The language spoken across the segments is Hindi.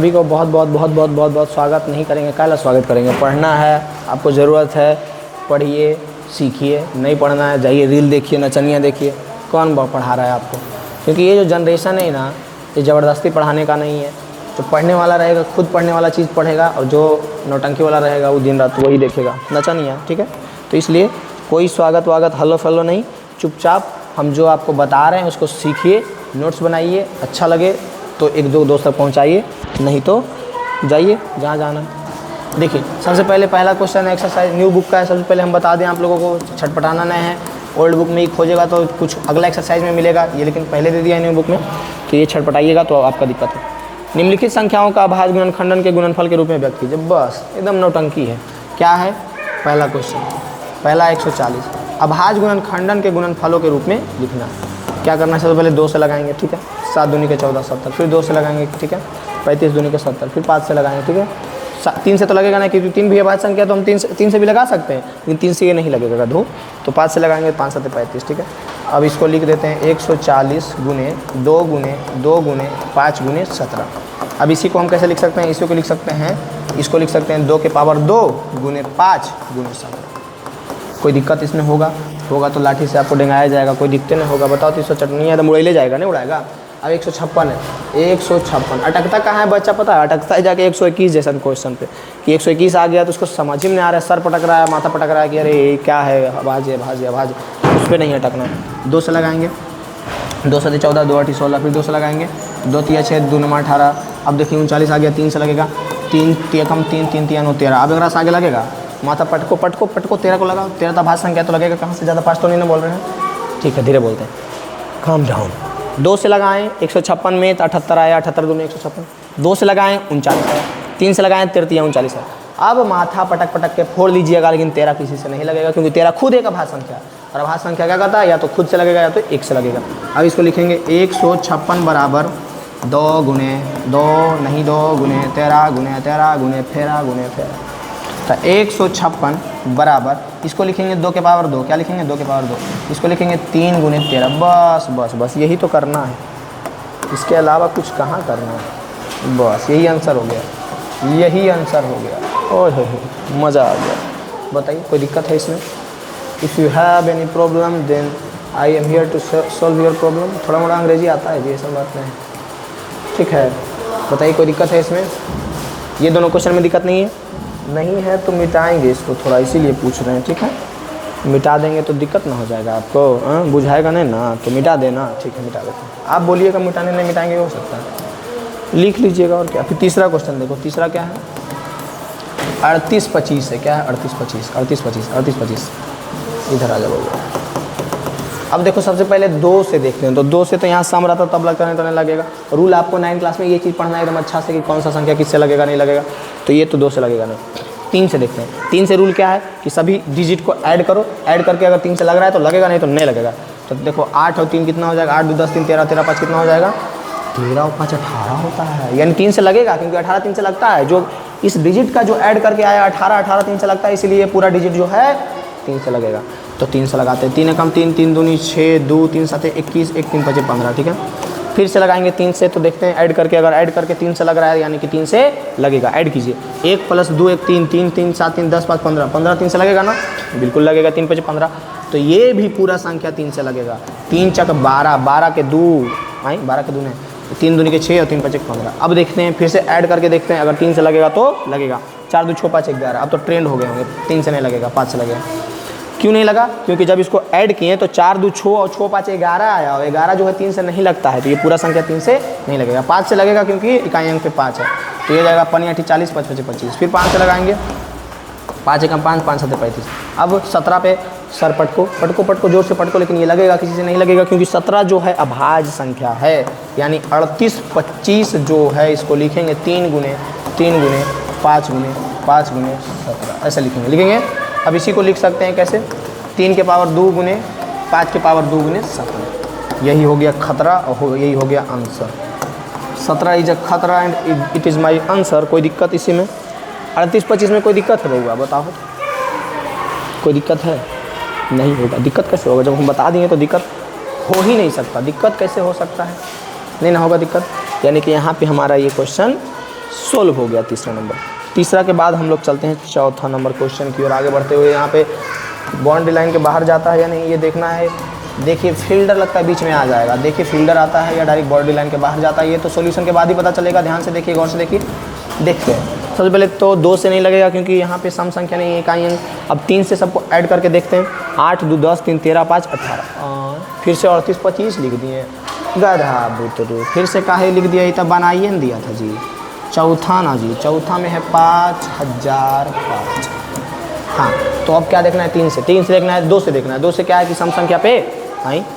सभी को बहुत बहुत बहुत बहुत बहुत बहुत स्वागत नहीं करेंगे, काला स्वागत करेंगे। पढ़ना है, आपको ज़रूरत है, पढ़िए सीखिए। नहीं पढ़ना है जाइए रील देखिए, नचनियाँ देखिए। कौन पढ़ा रहा है आपको? क्योंकि ये जो जनरेशन है ना, ये ज़बरदस्ती पढ़ाने का नहीं है। जो पढ़ने वाला रहेगा खुद पढ़ने वाला चीज़ पढ़ेगा, और जो नौटंकी वाला रहेगा वो दिन रात वही देखेगा, नचनियाँ। ठीक है, तो इसलिए कोई स्वागत वागत हल्लो फल्लो नहीं, चुपचाप हम जो आपको बता रहे हैं उसको सीखिए, नोट्स बनाइए। अच्छा लगे तो एक दो दोस्त तक पहुँचाइए, नहीं तो जाइए जहाँ जाना। देखिए सबसे पहले पहला क्वेश्चन एक्सरसाइज न्यू बुक का है। सबसे पहले हम बता दें आप लोगों को, छटपटाना नहीं है। ओल्ड बुक में ही खोजेगा तो कुछ अगला एक्सरसाइज में मिलेगा, ये लेकिन पहले दे दिया है न्यू बुक में, तो ये छटपटाइएगा तो आपका दिक्कत है। निम्नलिखित संख्याओं का अभाज्य गुणनखंडन के गुणनफल के रूप में व्यक्त कीजिए। बस एकदम नौटंकी है। क्या है पहला क्वेश्चन? पहला 140 अभाज्य गुणनखंडन के गुणनफलों के रूप में लिखना। क्या करना है? सबसे पहले 2 से लगाएंगे, ठीक है। 7 दूनी के 14 70, फिर 2 से लगाएंगे, ठीक है। 35 दूनी के 70, फिर 5 से लगाएंगे, ठीक है। 3 से तो लगेगा नहीं, क्योंकि 3 भी अभाज्य संख्या, तो हम 3 से भी लगा सकते हैं, लेकिन 3 से ये नहीं लगेगा धो, तो 5 से लगाएंगे। 5 7 35, ठीक है। अब इसको लिख देते हैं 140 गुने 2 गुने 2 गुने 5 गुने 17। अब इसी को हम कैसे लिख सकते हैं? इसी को लिख सकते हैं, इसको लिख सकते हैं 2 के पावर 2 गुने 5 गुने 17। कोई दिक्कत इसमें होगा तो लाठी से आपको डेंगाया जाएगा, कोई दिक्कत नहीं होगा। बताओ 300 चटनी है तो मुड़ैले जाएगा, नहीं उड़ाएगा। अब 156 है, 156 अटकता कहाँ है बच्चा? पता है अटकता है जाके 121 जैसा क्वेश्चन पे, कि 121 आ गया तो उसको समझ ही में नहीं आ रहा है, सर पटक रहा है, माथा पटक रहा है कि अरे ये क्या है, अभाज्य अभाज्य अभाज्य, उस पर नहीं अटकना है। 2 से लगाएंगे, 2 से 14 2 8 16, फिर 2 से लगाएंगे, 2 3 6 2 9 18। अब देखिए 39 आ गया, 3 से लगेगा, 3 3 कम 3 3 3 9 13। अब अगर आगे लगेगा माथा पटको पटको पटको 13 को लगाओ, 13 तो अभाज्य संख्या तो लगेगा कहाँ से, ज़्यादा फास्ट तो नहीं ना बोल रहे हैं, ठीक है, धीरे बोलते हैं, काम डाउन। 2 से लगाएं 156 में तो 78 आया, 78 दूनी 156। 2 से लगाएं 39 आया, 3 से लगाएं 33 39 है। अब माथा पटक पटक के फोड़ लीजिएगा, लेकिन 13 किसी से नहीं लगेगा, क्योंकि 13 खुद एक अभाज्य संख्या है, और अभाज्य संख्या क्या कहता है, या तो खुद से लगेगा या तो 1 से लगेगा। अब इसको लिखेंगे 156 बराबर 2 गुने 2 नहीं 2 गुने 13 गुने 13 गुने फेरा गुने फेरा। तो 156 बराबर इसको लिखेंगे 2 के पावर 2, क्या लिखेंगे 2 के पावर 2, इसको लिखेंगे 3 गुने 13। बस बस बस यही तो करना है, इसके अलावा कुछ कहाँ करना है। बस यही आंसर हो गया, यही आंसर हो गया। ओह हो मज़ा आ गया। बताइए कोई दिक्कत है इसमें? If you have any problem then I am here to solve your problem. थोड़ा मोड़ा अंग्रेजी आता है जी, ऐसा बात नहीं, ठीक है। बताइए कोई दिक्कत है इसमें? ये दोनों क्वेश्चन में दिक्कत नहीं है तो मिटाएंगे इसको थोड़ा, इसीलिए पूछ रहे हैं, ठीक है। मिटा देंगे तो दिक्कत ना हो जाएगा आपको, बुझाएगा नहीं ना, तो मिटा देना, ठीक है मिटा देते हैं। आप बोलिएगा मिटाने नहीं मिटाएंगे, हो सकता है, लिख लीजिएगा और क्या। फिर तीसरा क्वेश्चन देखो, तीसरा क्या है? 38 25 है। क्या है? 38 25 38 25 38 25। इधर आ जाओ। अब देखो सबसे पहले 2 से देखते हैं, तो 2 से तो यहाँ सम रहता तब लगता नहीं तो नहीं लगेगा। रूल आपको 9 क्लास में ये चीज़ पढ़ना है एकदम अच्छा से, कि कौन सा संख्या किससे लगेगा नहीं लगेगा, तो ये तो 2 से लगेगा नहीं। 3 से देखते हैं। 3 से रूल क्या है कि सभी डिजिट को ऐड करो, ऐड करके अगर 3 से लग रहा है तो लगेगा, नहीं तो नहीं लगेगा। तो देखो 8 और 3 कितना हो जाएगा? 8 2 10 3 13 13 5 कितना हो जाएगा? 13 और 5 18 होता है, यानी 3 से लगेगा, क्योंकि 18 3 से लगता है। जो इस डिजिट का जो ऐड करके आया 18 18 3 से लगता है, इसीलिए पूरा डिजिट जो है 3 से लगेगा। तो 3 से लगाते हैं। 3 कम 3 3 दूनी 6 2 3 7 21 1 3 5 15, ठीक है। फिर से लगाएंगे 3 से, तो देखते हैं ऐड करके, अगर ऐड करके 3 से लग रहा है यानी कि 3 से लगेगा। ऐड कीजिए 1 + 2 1 3 3 3 7 3 10 5 15 15 3 से लगेगा ना, बिल्कुल लगेगा। 3 5 15, तो ये भी पूरा संख्या 3 से लगेगा। 3 चक 12 12 के 2 आई 12 के 2 ने 3 दूनी के 6 और 3 5 15। अब देखते हैं फिर से ऐड करके देखते हैं, अगर 3 से लगेगा तो लगेगा। 4 2 6 5 11। अब तो ट्रेंड हो गए होंगे, 3 से नहीं लगेगा 5 से लगेगा। क्यों नहीं लगा? क्योंकि जब इसको ऐड किए तो 4 2 6 और 6 5 11 आया, और 11 जो है 3 से नहीं लगता है, तो ये पूरा संख्या 3 से नहीं लगेगा। 5 से लगेगा क्योंकि इकाई अंक पे 5 है, तो ये जाएगा 5 8 40 5 5 25। फिर 5 से लगाएंगे, 5 1 5 5 7 35। अब 17 पे सर पटको पटको पटको जोर से पटको, लेकिन ये लगेगा, किसी से नहीं लगेगा, क्योंकि 17 जो है अभाज्य संख्या है, यानी 38 25 जो है इसको लिखेंगे 3 गुने 5 गुने 5 गुने 17, ऐसे लिखेंगे। अब इसी को लिख सकते हैं कैसे? 3 के पावर 2 गुने 5 के पावर 2 गुने 17। यही हो गया खतरा और यही हो गया आंसर। 17 इज अ खतरा and it is my answer. कोई दिक्कत इसी में? 38 25 में कोई दिक्कत है होगा? बताओ, कोई दिक्कत है? नहीं होगा। दिक्कत कैसे होगा? जब हम बता देंगे तो दिक्कत हो ही नहीं सकता। दिक्कत कैसे हो सकता है? नहीं ना होगा दिक्कत। यानी कि यहाँ पे हमारा ये क्वेश्चन सोल्व हो गया तीसरा नंबर। तीसरा के बाद हम लोग चलते हैं चौथा नंबर क्वेश्चन की ओर आगे बढ़ते हुए। यहाँ पे बाउंड्री लाइन के बाहर जाता है या नहीं ये देखना है। देखिए फील्डर लगता है बीच में आ जाएगा। देखिए फील्डर आता है या डायरेक्ट बाउंड्री लाइन के बाहर जाता है, ये तो सॉल्यूशन के बाद ही पता चलेगा। ध्यान से देखिए, गौर से देखिए। देखते हैं सबसे पहले तो 2 से नहीं लगेगा क्योंकि यहाँ पे सम संख्या नहीं है, इकाई अंक। अब 3 से सबको ऐड करके देखते हैं। 8 2 10 3 13 5 18 फिर से 38 25 लिख दिए। गधा बुतरू फिर से काहे लिख दिया, ये तब बनाइए न दिया था जी। चौथा ना जी, चौथा में है 5005। हाँ तो अब क्या देखना है, 3 से देखना है, 2 से देखना है। 2 से क्या है कि सम संख्या पे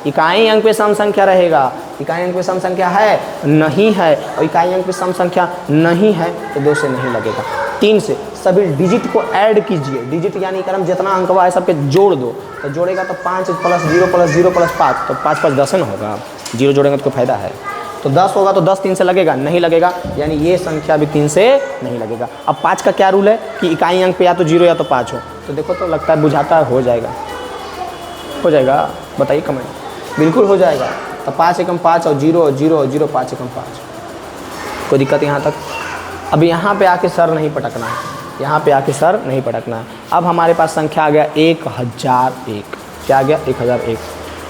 इकाई अंक पे सम संख्या रहेगा। इकाई अंक पे सम संख्या है नहीं है, और इकाई अंक पे सम संख्या नहीं है तो 2 से नहीं लगेगा। 3 से सभी डिजिट को ऐड कीजिए। डिजिट यानी क्रम जितना अंकवा है सबके जोड़ दो, तो जोड़ेगा तो 5 + 0 + 0 + 5 तो 5 5 10 न होगा। 0 जोड़ेंगे तो कोई फायदा है, तो 10 होगा तो 10 3 से लगेगा, नहीं लगेगा, यानी ये संख्या भी 3 से नहीं लगेगा। अब 5 का क्या रूल है कि इकाई अंक पे या तो 0 या तो 5 हो, तो देखो तो लगता है बुझाता है, हो जाएगा, हो जाएगा, बताइए कमेंट, बिल्कुल हो जाएगा। तो 5 एकम 5 और 0 0 0 5 एकम 5, कोई दिक्कत यहाँ तक। अब यहाँ पे आके सर नहीं पटकना है, यहाँ पे आके सर नहीं पटकना है। अब हमारे पास संख्या आ गया 1001। क्या आ गया 1001।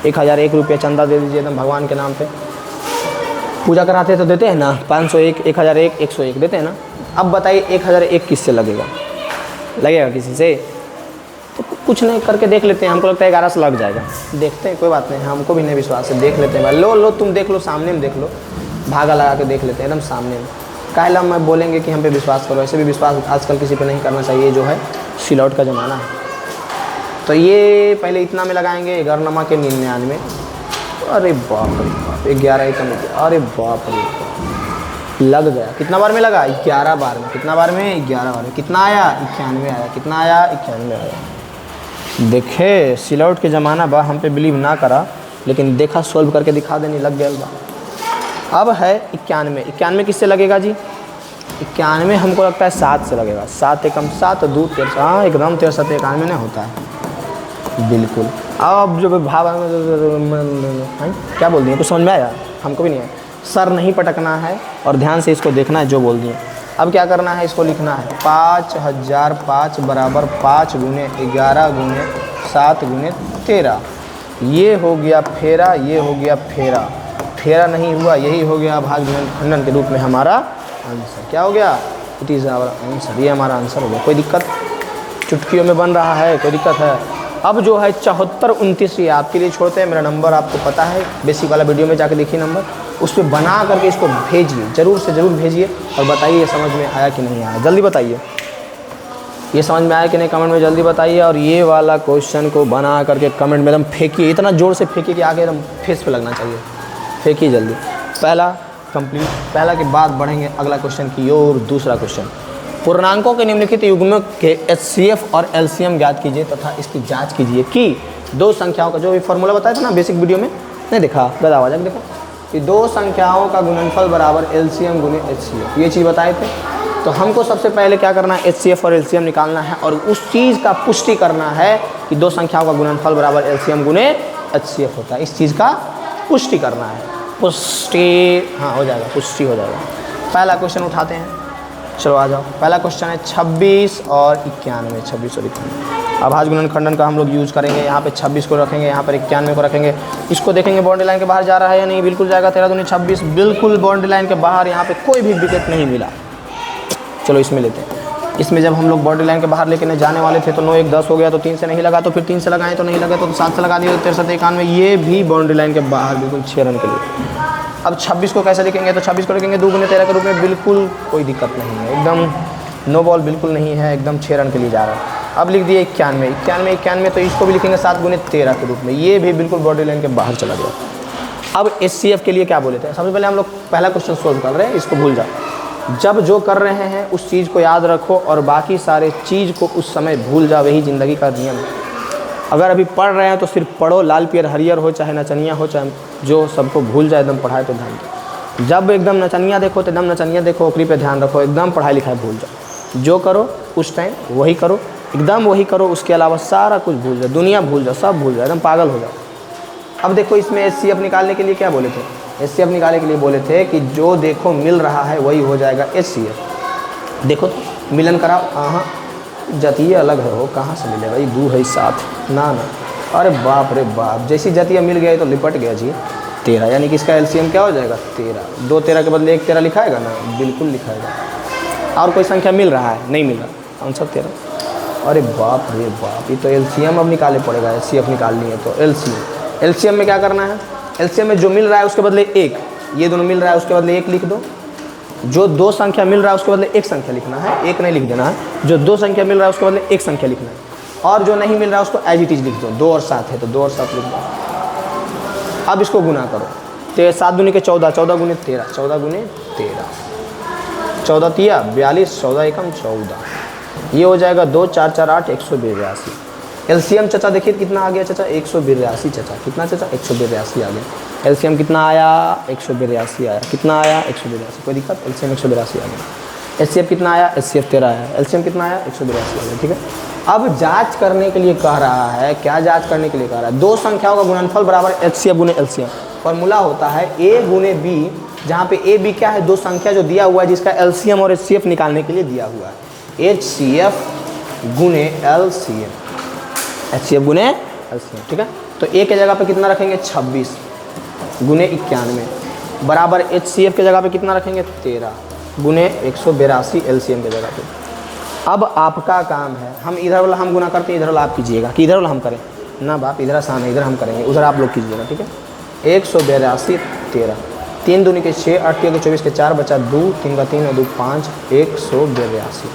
1001 रुपये चंदा दे दीजिए एकदम भगवान के नाम पे। पूजा कराते तो देते हैं ना, 501 1001 101 देते हैं ना। अब बताइए 1001 किससे लगेगा, लगेगा किसी से? तो कुछ नहीं, करके देख लेते हैं। हमको लगता है 11 से लग जाएगा, देखते हैं, कोई बात नहीं, हमको भी नहीं विश्वास है, देख लेते हैं। लो तुम देख लो, सामने में देख लो, भागा लगा के देख लेते हैं एकदम सामने में। काहे मैं बोलेंगे कि हम पे विश्वास करो, ऐसे भी विश्वास आजकल किसी पे नहीं करना चाहिए, जो है सिलौट का ज़माना है। तो ये पहले इतना में लगाएंगे 11 के 99। अरे बाप रे बाप, 11 एकम, अरे बाप रे बाप, लग गया। कितना बार में लगा? 11 बार में। कितना बार में? 11 बार में। कितना आया? 91 आया। कितना आया? 91 आया। देखे सिलौट के ज़माना बा, हम पे बिलीव ना करा, लेकिन देखा सोल्व करके दिखा देने लग गया बा। अब है 91। 91 किससे लगेगा जी? 91 हमको लगता है 7 से लगेगा। 7 एकम 7 2 13, हाँ एकदम 13 91 नहीं होता है, बिल्कुल। अब जो भाव क्या बोल दिए, कुछ समझ में आया? हमको भी नहीं आया। सर नहीं पटकना है और ध्यान से इसको देखना है जो बोल दिए। अब क्या करना है, इसको लिखना है 5005 बराबर 5 गुने 11 गुने 7 गुने 13। ये हो गया फेरा, ये हो गया फेरा। फेरा नहीं हुआ, यही हो गया भाग खंडन के रूप में हमारा आंसर। क्या हो गया? इट इज़ आवर आंसर, ये हमारा आंसर हो गया। कोई दिक्कत? चुटकियों में बन रहा है, कोई दिक्कत है? अब जो है 74 29 ये आपके लिए छोड़ते हैं। मेरा नंबर आपको पता है, बेसिक वाला वीडियो में जाके देखिए नंबर, उस पर बना करके इसको भेजिए, ज़रूर से ज़रूर भेजिए और बताइए समझ में आया कि नहीं आया। जल्दी बताइए ये समझ में आया कि नहीं, कमेंट में जल्दी बताइए। और ये वाला क्वेश्चन को बना करके कमेंट में एकदम फेंकिए, इतना ज़ोर से फेंकिए कि आगे एकदम फेस पे लगना चाहिए। फेंकिए जल्दी। पहला कंप्लीट, पहला के बाद बढ़ेंगे अगला क्वेश्चन की ओर। दूसरा क्वेश्चन, पूर्णांकों के निम्नलिखित युग्मक के एचसीएफ और एलसीएम ज्ञात कीजिए तथा इसकी जांच कीजिए कि दो संख्याओं का, जो भी फॉर्मूला बताया था ना बेसिक वीडियो में, नहीं देखा? गदा आवाज देखो कि दो संख्याओं का गुणनफल बराबर एलसीएम गुने एचसीएफ, ये चीज़ बताए थे। तो हमको सबसे पहले क्या करना है, एचसीएफ और एलसीएम निकालना है और उस चीज़ का पुष्टि करना है कि दो संख्याओं का गुणनफल बराबर एलसीएम गुने एचसीएफ होता है। इस चीज़ का पुष्टि करना है। पुष्टि, हाँ हो जाएगा, पुष्टि हो जाएगा। पहला क्वेश्चन उठाते हैं, चलो आ जाओ। पहला क्वेश्चन है 26 और 91। 26 और 91 अभाज्य गुणनखंडन का हम लोग यूज़ करेंगे। यहाँ पे 26 को रखेंगे, यहाँ पर 91 को रखेंगे। इसको देखेंगे बाउंड्री लाइन के बाहर जा रहा है या नहीं, बिल्कुल जाएगा। 13 दूनी 26, बिल्कुल बाउंड्री लाइन के बाहर, यहाँ पे कोई भी विकेट नहीं मिला। चलो इसमें लेते हैं। इसमें जब हम लोग बाउंड्री लाइन के बाहर लेके जाने वाले थे तो 9 1 10 हो गया, तो 3 से नहीं लगा, तो फिर 3 से लगाएं तो नहीं लगा, तो 7 से लगा दिए, तो 63 91। ये भी बाउंड्री लाइन के बाहर, बिल्कुल 6 रन के लिए। अब 26 को कैसे लिखेंगे, तो 26 को लिखेंगे 2 गुने 13 के रूप में, बिल्कुल कोई दिक्कत नहीं है, एकदम नो बॉल बिल्कुल नहीं है, एकदम 6 रन के लिए जा रहा है। अब लिख दिए 91, तो इसको भी लिखेंगे 7 गुने 13 के रूप में, ये भी बिल्कुल बाउंड्री लाइन के बाहर चला गया। अब एचसीएफ के लिए क्या बोले थे, सबसे पहले हम लोग पहला क्वेश्चन सोल्व कर रहे हैं, इसको भूल जाओ। जब जो कर रहे हैं उस चीज़ को याद रखो और बाकी सारे चीज़ को उस समय भूल जाओ, यही ज़िंदगी का नियम है। अगर अभी पढ़ रहे हैं तो सिर्फ पढ़ो, लाल पियर हरियर हो चाहे नचनिया हो, चाहे जो सबको भूल जाए, एकदम पढ़ाई पे ध्यान दो। जब एकदम नचनिया देखो तो एकदम नचनिया देखो, ओकरी पे ध्यान रखो, एकदम पढ़ाई लिखाई भूल जाओ। जो करो उस टाइम वही करो, एकदम वही करो, उसके अलावा सारा कुछ भूल जाओ, दुनिया भूल जाओ, सब भूल जाओ, एकदम पागल हो जाओ। अब देखो इसमें एचसीएफ निकालने के लिए क्या बोले थे, एचसीएफ निकालने के लिए बोले थे कि जो देखो मिल रहा है वही हो जाएगा एचसीएफ। देखो तो मिलन कराओ। हाँ जतिया अलग है, वो कहाँ से मिले भाई, 2 है 7 ना ना। अरे बाप रे बाप, जैसी जतिया मिल गया तो लिपट गया जी 13, यानी कि इसका एलसीएम क्या हो जाएगा 13। 2 13 के बदले 1 13 लिखाएगा ना, बिल्कुल लिखाएगा। और कोई संख्या मिल रहा है, नहीं मिल रहा, कौन सा 13। अरे बाप रे बाप, ये तो एलसीएम अब निकाले पड़ेगा, एचसीएफ निकालनी है तो एलसीएम में क्या करना है, एलसीएम में जो मिल रहा है उसके बदले 1, ये दोनों मिल रहा है उसके बदले 1 लिख दो। जो 2 संख्या मिल रहा है उसके बदले 1 संख्या लिखना है, 1 नहीं लिख देना है। जो 2 संख्या मिल रहा है उसके बदले 1 संख्या लिखना है, और जो नहीं मिल रहा है उसको एज इट इज लिख दो। 2 और 7 है तो 2 और 7 लिख दो। अब इसको गुना करो, 7 दूनी के 14, 14 गुने 13, 14 गुने 13, 14 तिया 42, 14 एकम 14, ये हो जाएगा 2 4 4 8 182। एलसीएम चाचा देखिए कितना आ गया चाचा, 182 चाचा, कितना चाचा 182 आ गया। एलसीएम कितना आया 182 आया, कितना आया 182, कोई दिक्कत, एलसीएम 182 आ गया। एचसीएफ कितना आया, एचसीएफ 13 आया, एलसीएम कितना आया 182 आ गया, ठीक है। अब जांच करने के लिए कह रहा है, क्या जांच करने के लिए कह रहा है, 2 संख्याओं का गुणनफल बराबर एचसीएफ गुने एलसीएम। फॉर्मूला होता है ए गुने बी, जहाँ पे ए बी क्या है, 2 संख्या जो दिया हुआ है जिसका एलसीएम और एचसीएफ निकालने के लिए दिया हुआ है, एचसीएफ गुने एलसीएम, एचसीएफ गुने एलसीएम, ठीक है। तो ए के जगह पे कितना रखेंगे 26 गुने 91 बराबर एचसीएफ के जगह पे कितना रखेंगे 13 गुने 182 एलसीएम के जगह पे। अब आपका काम है, हम इधर वाला हम गुना करते हैं, इधर वाला आप कीजिएगा, कि इधर वाला हम करें ना बाप, इधर आसान है, इधर हम करेंगे, उधर आप लोग कीजिएगा, ठीक है। 182 13, 3 दूनी के 6, 8 के 24 के 4 बचा 2, 3 का 3 और 2 5, 182,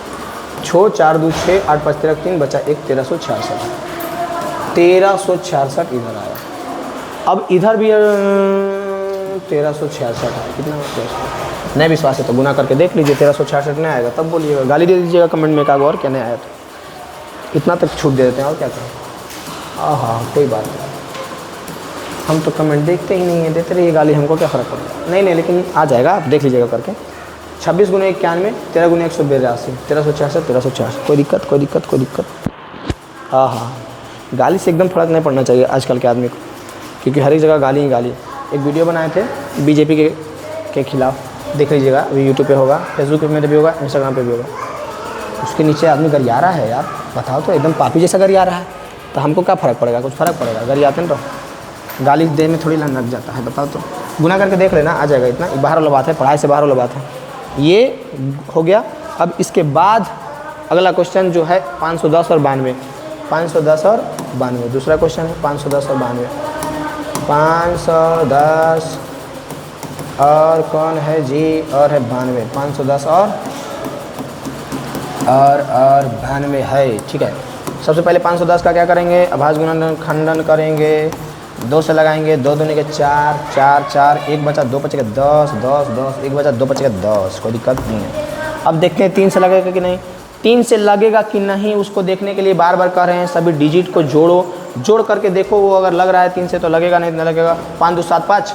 छो 4 2 6, 8 5 13 3 बचा 1, 1366, 1366 इधर आया। अब इधर भी 1366 है, कितना नहीं विश्वास है तो गुना करके देख लीजिए, 1366 नहीं आएगा तब बोलिएगा, गाली दे दीजिएगा कमेंट में, और क्या नहीं आया तो इतना तक छूट दे देते हैं, और क्या करें। हाँ कोई बात नहीं, हम तो कमेंट देखते ही नहीं है, देते रहिए गाली, हमको क्या फ़र्क पड़ेगा। नहीं लेकिन आ जाएगा, आप देख लीजिएगा करके। 26 गुने 91, 13 गुने 182, 1366, कोई दिक्कत कोई दिक्कत कोई दिक्कत। हाँ गाली से एकदम फ़र्क नहीं पड़ना चाहिए आजकल के आदमी को, क्योंकि हर एक जगह गाली ही गाली। एक वीडियो बनाए थे बीजेपी के खिलाफ, देख लीजिएगा, अभी यूट्यूब पे होगा, फेसबुक में भी होगा, इंस्टाग्राम पे भी होगा। उसके नीचे आदमी गरिया रहा है यार, बताओ तो, एकदम पापी जैसा गरिया रहा है, तो हमको क्या फ़र्क पड़ेगा, कुछ फ़र्क पड़ेगा, गरियाते हैं तो गाली देह में थोड़ी लग जाता है, बताओ तो। गुना करके देख लेना, आ जाएगा इतना, बाहर वाला बात है, पढ़ाई से बाहर वाला बात है। ये हो गया। अब इसके बाद अगला क्वेश्चन जो है 510 और 92, 510 और 92 दूसरा क्वेश्चन है, 510 और 92, 510 और कौन है जी, और है 92, 510 और 92 है, ठीक है। सबसे पहले 510 का क्या करेंगे, अभाज्य गुणन खंडन करेंगे, 2 से लगाएंगे, 2 दूनी के 4, 4 4, 1 बचा 2 बचेगा 10 10 10, 1 बचा 2 बचेगा 10, कोई दिक्कत नहीं है। अब देखते हैं 3 से लगेगा कि नहीं, 3 से लगेगा कि नहीं उसको देखने के लिए बार बार कह रहे हैं, सभी डिजिट को जोड़ो, जोड़ करके देखो, वो अगर लग रहा है 3 से तो लगेगा, नहीं लगेगा। 5 2 7 5,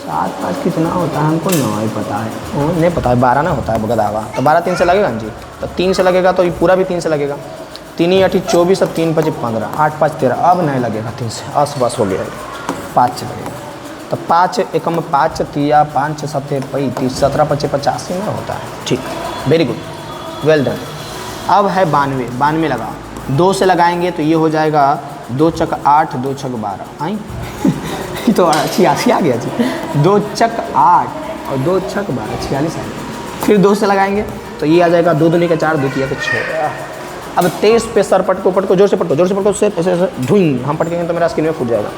7 5 कितना होता है हमको नहीं पता है, वो नहीं पता है, 12 ना होता है बगदावा, तो 12 3 से लगेगा जी, तो 3 से लगेगा तो ये पूरा भी 3 से लगेगा। 3 8 24 और 3 5 15, 8 5 13, अब नहीं लगेगा 3 से, बस बस हो गया, 5 से लगेगा। तो 5 एकम 5 तिया 5 7 35, 17 5 85 में होता है, ठीक, वेरी गुड, वेल डन। अब है 92, 92 लगा, 2 से लगाएंगे तो ये हो जाएगा 2 चक 8, 2 छक 12, आई तो 86 आ गया जी, 2 चक 8 और 2 छक 12, 46 आ गया। फिर 2 से लगाएंगे तो ये आ जाएगा 2 दूनी के 4, 2 तिया के 6। अब 23 पे सर पटको, जोर से पटको, से ऐसे ढूंढ, हम पटकेंगे तो मेरा स्क्रीन में फूट जाएगा।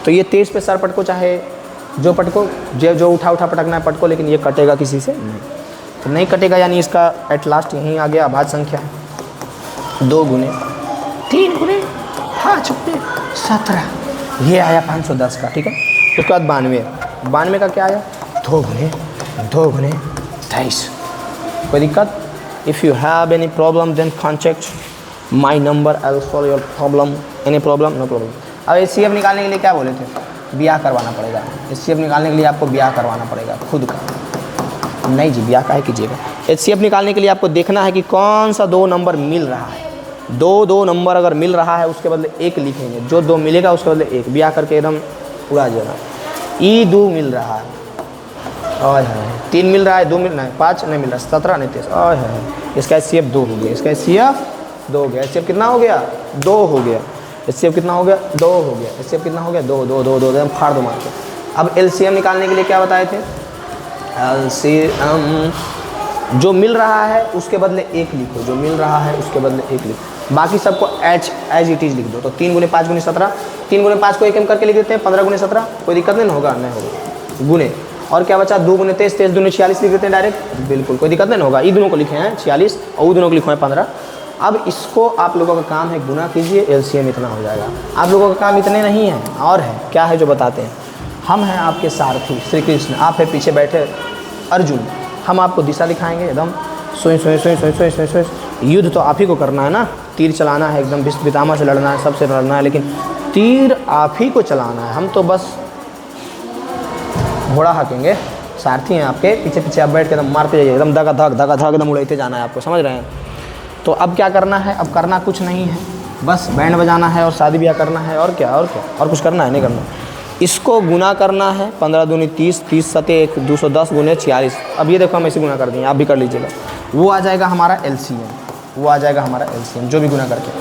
तो ये 23 पे सर पटको, चाहे जो पटको, जो उठा पटकना है पटको, लेकिन ये कटेगा किसी से नहीं, तो नहीं कटेगा, यानी इसका एट लास्ट यहीं आ गया अभाज्य संख्या है। 2 गुने 3 गुने 5 गुने 17, ये आया 510 का, ठीक है। उसके बाद 92 का क्या आया, 2 गुने 23, कोई दिक्कत। If you have any problem then contact my number, I'll solve your problem, any problem no problem। अब एचसीएफ निकालने के लिए क्या बोले थे, ब्याह करवाना पड़ेगा, एचसीएफ निकालने के लिए आपको ब्याह करवाना पड़ेगा खुद का, नहीं जी ब्याह काहे कीजिएगा। एचसीएफ निकालने के लिए आपको देखना है कि कौन सा 2 नंबर मिल रहा है, 2 नंबर अगर मिल रहा है उसके बदले 1 लिखेंगे, जो 2 मिलेगा उसके बदले 1, ब्याह करके एकदम उड़ा जाएगा। E2 मिल रहा है, और है 3 मिल रहा है, 2 मिल रहा है, 5 नहीं मिल रहा, 17 नहीं 23, और है इसका HCF 2 हो गया, इसका HCF 2 हो गया। HCF कितना हो गया? 2 हो गया। HCF कितना हो गया? 2 हो गया। HCF कितना हो गया? 2 2 2 2 एकदम फाड़ दो मार के। अब LCM निकालने के लिए क्या बताए थे? LCM जो मिल रहा है उसके बदले 1 लिखो, जो मिल रहा है उसके बदले 1 लिखो, बाकी सबको एज इट इज लिख दो। तो 3 गुने 5 गुने 17, 3 गुने 5 को 1 करके लिख देते हैं, 15 गुने 17, कोई दिक्कत नहीं होगा, नहीं होगा। गुने और क्या बचा? 2 गुने 23, 23 दूने 46 लिख देते हैं डायरेक्ट, बिल्कुल कोई दिक्कत नहीं होगा। ये दोनों को लिखे हैं 46 और वो दोनों को लिखे हैं 15। अब इसको आप लोगों का काम है गुना कीजिए, LCM इतना हो जाएगा। आप लोगों का काम इतने नहीं है, और है क्या है जो बताते हैं। हम हैं आपके सारथी श्री कृष्ण, आप है पीछे बैठे अर्जुन, हम आपको दिशा दिखाएंगे एकदम। सोई सोई सोई सोई सोई सोई सोई। युद्ध तो आप ही को करना है ना, तीर चलाना है एकदम, भीष्म पितामह से लड़ना है, सबसे लड़ना है, लेकिन तीर आप ही को चलाना है। हम तो बस घोड़ा हाँकेंगे, सारथी हैं आपके, पीछे पीछे आप बैठ के एकदम मारते जाइए, एकदम धक धक एकदम उड़ाते जाना है आपको, समझ रहे हैं। तो अब क्या करना है? अब करना कुछ नहीं है, बस बैंड बजाना है और शादी ब्याह करना है, और क्या और कुछ करना है नहीं करना। इसको गुना करना है, 15 दूनी 30, 30 सते 1, 210 गुने 46। अब ये देखो हम ऐसे गुना कर देंगे, आप भी कर लीजिएगा, वो आ जाएगा हमारा LCM, वो आ जाएगा हमारा LCM जो भी गुना करके।